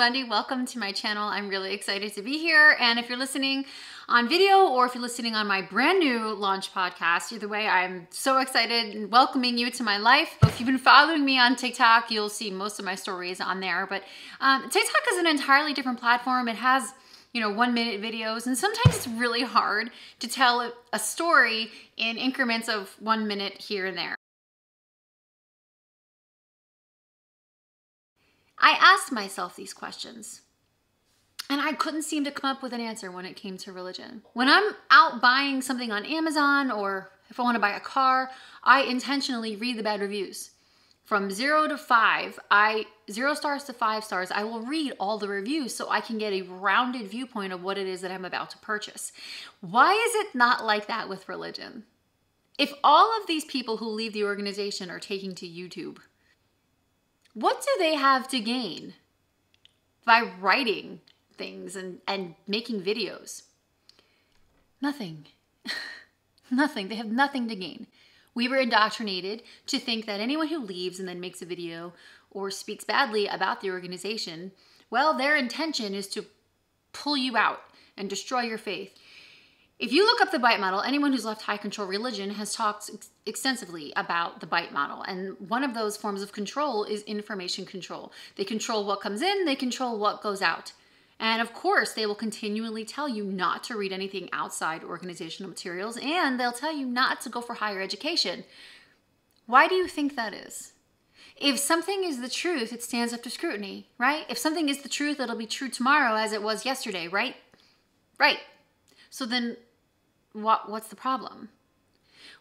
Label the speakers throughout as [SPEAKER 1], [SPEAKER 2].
[SPEAKER 1] Bundy. Welcome to my channel. I'm really excited to be here. And if you're listening on video or if you're listening on my brand new launch podcast, either way, I'm so excited and welcoming you to my life. If you've been following me on TikTok, you'll see most of my stories on there. But TikTok is an entirely different platform. It has 1-minute videos, and sometimes it's really hard to tell a story in increments of 1 minute here and there. I asked myself these questions, and I couldn't seem to come up with an answer when it came to religion. When I'm out buying something on Amazon, or if I want to buy a car, I intentionally read the bad reviews. From 0 to 5, 0 stars to 5 stars, I will read all the reviews so I can get a rounded viewpoint of what it is that I'm about to purchase. Why is it not like that with religion? If all of these people who leave the organization are taking to YouTube, what do they have to gain by writing things and making videos? Nothing. Nothing. They have nothing to gain. We were indoctrinated to think that anyone who leaves and then makes a video or speaks badly about the organization, well, their intention is to pull you out and destroy your faith. If you look up the BITE model, anyone who's left high control religion has talked extensively about the BITE model. And one of those forms of control is information control. They control what comes in, they control what goes out. And of course, they will continually tell you not to read anything outside organizational materials, and they'll tell you not to go for higher education. Why do you think that is? If something is the truth, it stands up to scrutiny, right? If something is the truth, it'll be true tomorrow as it was yesterday, right? Right. So then what's the problem?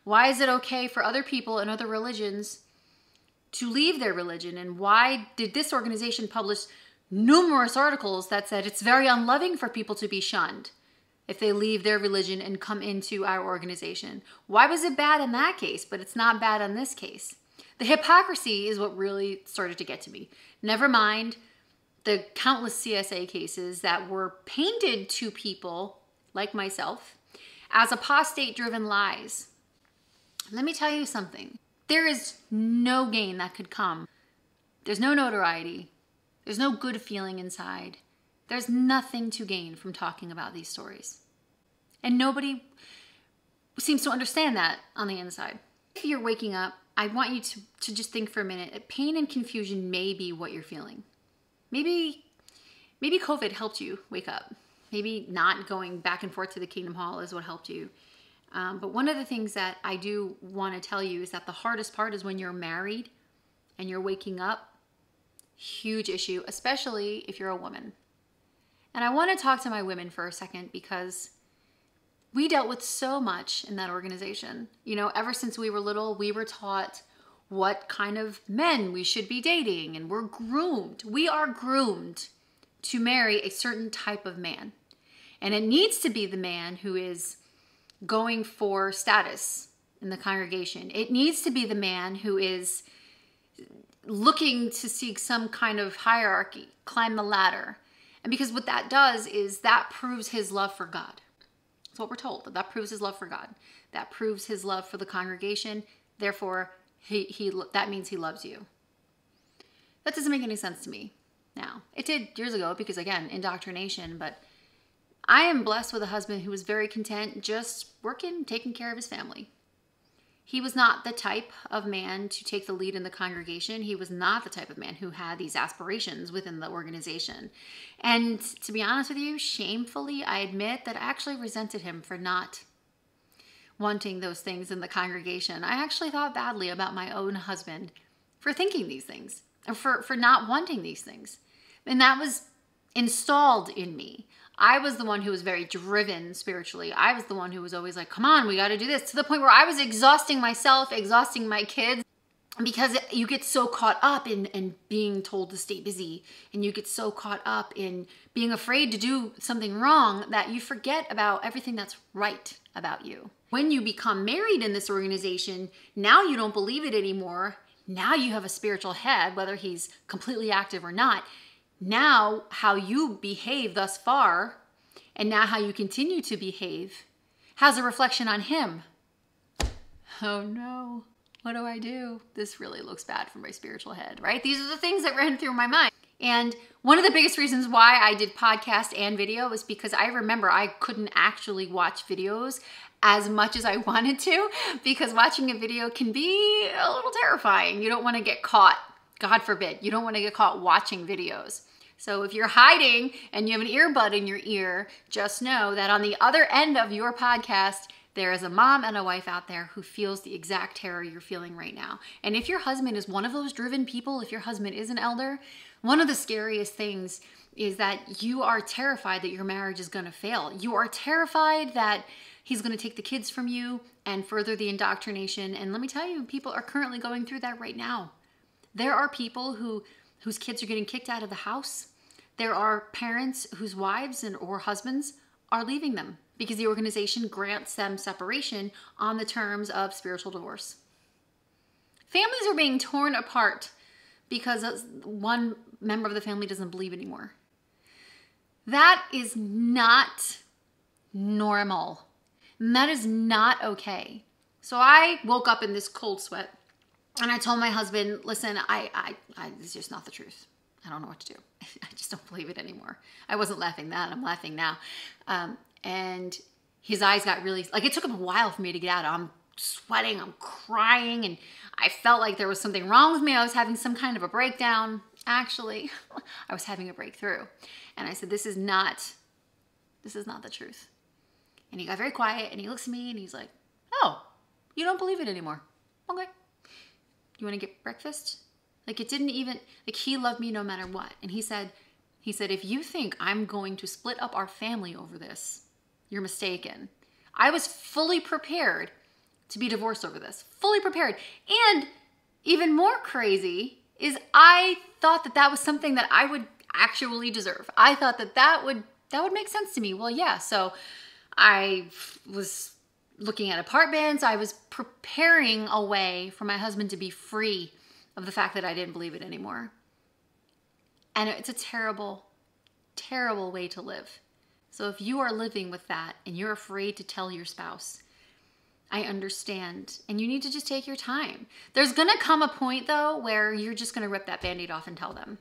[SPEAKER 1] Why is it okay for other people in other religions to leave their religion? And why did this organization publish numerous articles that said it's very unloving for people to be shunned if they leave their religion and come into our organization? Why was it bad in that case, but it's not bad in this case? The hypocrisy is what really started to get to me. Never mind the countless CSA cases that were painted to people like myself as apostate-driven lies. Let me tell you something. There is no gain that could come. There's no notoriety. There's no good feeling inside. There's nothing to gain from talking about these stories. And nobody seems to understand that on the inside. If you're waking up, I want you to just think for a minute. Pain and confusion may be what you're feeling. Maybe COVID helped you wake up. Maybe not going back and forth to the Kingdom Hall is what helped you. But one of the things that I do want to tell you is that the hardest part is when you're married and you're waking up. Huge issue, especially if you're a woman. And I want to talk to my women for a second because we dealt with so much in that organization. Ever since we were little, we were taught what kind of men we should be dating, and we're groomed. We are groomed to marry a certain type of man. And it needs to be the man who is going for status in the congregation. It needs to be the man who is looking to seek some kind of hierarchy, climb the ladder. And because what that does is that proves his love for God. That's what we're told. That proves his love for God. That proves his love for the congregation. Therefore, that means he loves you. That doesn't make any sense to me now. It did years ago because, again, indoctrination. But I am blessed with a husband who was very content just working, taking care of his family. He was not the type of man to take the lead in the congregation. He was not the type of man who had these aspirations within the organization. And to be honest with you, shamefully, I admit that I actually resented him for not wanting those things in the congregation. I actually thought badly about my own husband for thinking these things, or for not wanting these things. And that was installed in me. I was the one who was very driven spiritually. I was the one who was always like, come on, we got to do this, to the point where I was exhausting myself, exhausting my kids, because you get so caught up in being told to stay busy, and you get so caught up in being afraid to do something wrong that you forget about everything that's right about you. When you become married in this organization, now you don't believe it anymore. Now you have a spiritual head, whether he's completely active or not. Now, how you behave thus far, and now how you continue to behave, has a reflection on him. Oh no, what do I do? This really looks bad for my spiritual head, right? These are the things that ran through my mind. And one of the biggest reasons why I did podcast and video was because I remember I couldn't actually watch videos as much as I wanted to, because watching a video can be a little terrifying. You don't want to get caught, God forbid, you don't want to get caught watching videos. So if you're hiding and you have an earbud in your ear, just know that on the other end of your podcast, there is a mom and a wife out there who feels the exact terror you're feeling right now. And if your husband is one of those driven people, if your husband is an elder, one of the scariest things is that you are terrified that your marriage is going to fail. You are terrified that he's going to take the kids from you and further the indoctrination. And let me tell you, people are currently going through that right now. There are people whose kids are getting kicked out of the house. There are parents whose wives or husbands are leaving them because the organization grants them separation on the terms of spiritual divorce. Families are being torn apart because one member of the family doesn't believe anymore. That is not normal. And that is not okay. So I woke up in this cold sweat and I told my husband, listen, it's just not the truth. I don't know what to do. I just don't believe it anymore. I wasn't laughing then, I'm laughing now. And his eyes got really, like, it took him a while for me to get out. I'm sweating, I'm crying, and I felt like there was something wrong with me. I was having some kind of a breakdown. Actually, I was having a breakthrough. And I said, this is not the truth. And he got very quiet and he looks at me and he's like, oh, you don't believe it anymore. Okay. You want to get breakfast? Like, it didn't even, like, he loved me no matter what. And he said, if you think I'm going to split up our family over this, you're mistaken. I was fully prepared to be divorced over this. Fully prepared. And even more crazy is I thought that was something that I would actually deserve. I thought that would make sense to me. Well, yeah. So I was looking at apartments. I was preparing a way for my husband to be free of the fact that I didn't believe it anymore. And it's a terrible, terrible way to live. So if you are living with that and you're afraid to tell your spouse, I understand. And you need to just take your time. There's going to come a point, though, where you're just going to rip that Band-Aid off and tell them.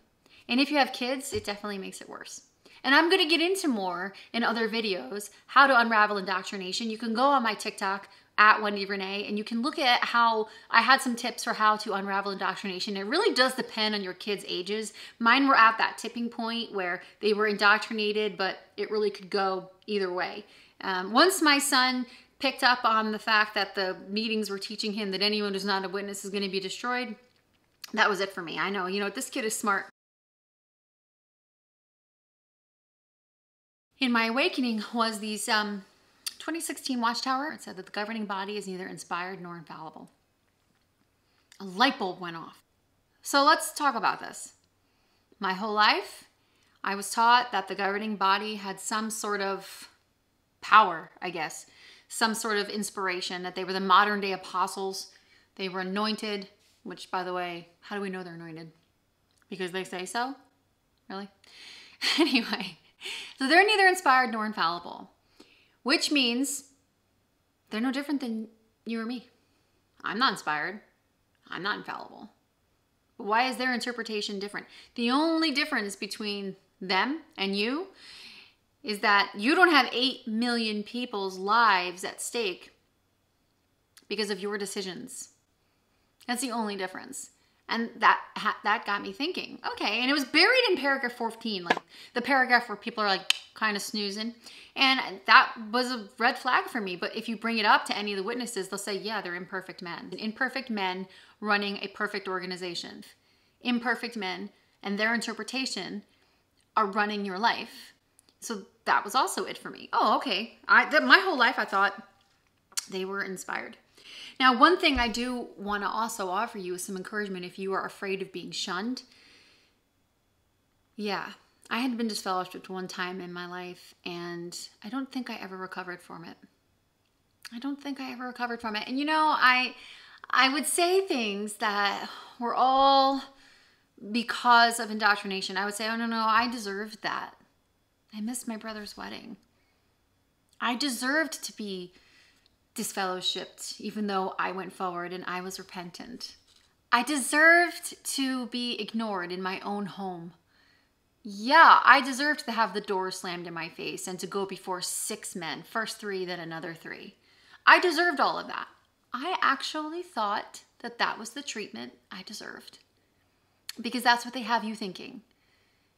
[SPEAKER 1] And if you have kids, it definitely makes it worse. And I'm going to get into more in other videos, how to unravel indoctrination. You can go on my TikTok at Wendy Renee, and you can look at how I had some tips for how to unravel indoctrination. It really does depend on your kids' ages. Mine were at that tipping point where they were indoctrinated, but it really could go either way. Once my son picked up on the fact that the meetings were teaching him that anyone who's not a witness is going to be destroyed, that was it for me. I know, this kid is smart. In my awakening was these 2016 Watchtower. It said that the governing body is neither inspired nor infallible. A light bulb went off. So let's talk about this. My whole life, I was taught that the governing body had some sort of power, I guess, some sort of inspiration, that they were the modern day apostles. They were anointed, which, by the way, how do we know they're anointed? Because they say so? Really? Anyway, so they're neither inspired nor infallible, which means they're no different than you or me. I'm not inspired. I'm not infallible. But why is their interpretation different? The only difference between them and you is that you don't have 8 million people's lives at stake because of your decisions. That's the only difference. And that got me thinking, okay, and it was buried in paragraph 14, like the paragraph where people are like kind of snoozing. And that was a red flag for me. But if you bring it up to any of the witnesses, they'll say, yeah, they're imperfect men. Imperfect men running a perfect organization. Imperfect men and their interpretation are running your life. So that was also it for me. Oh, okay. My whole life I thought they were inspired. Now, one thing I do want to also offer you is some encouragement if you are afraid of being shunned. Yeah, I had been disfellowshipped one time in my life, and I don't think I ever recovered from it. And I would say things that were all because of indoctrination. I would say, oh, no, I deserved that. I missed my brother's wedding. I deserved to be disfellowshipped, even though I went forward and I was repentant. I deserved to be ignored in my own home. Yeah, I deserved to have the door slammed in my face and to go before 6 men, first 3, then another 3. I deserved all of that. I actually thought that that was the treatment I deserved because that's what they have you thinking.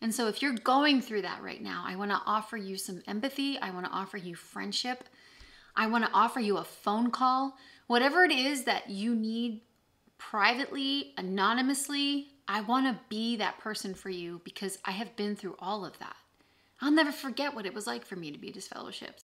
[SPEAKER 1] And so if you're going through that right now, I want to offer you some empathy. I want to offer you friendship. I want to offer you a phone call. Whatever it is that you need privately, anonymously, I want to be that person for you because I have been through all of that. I'll never forget what it was like for me to be disfellowshipped.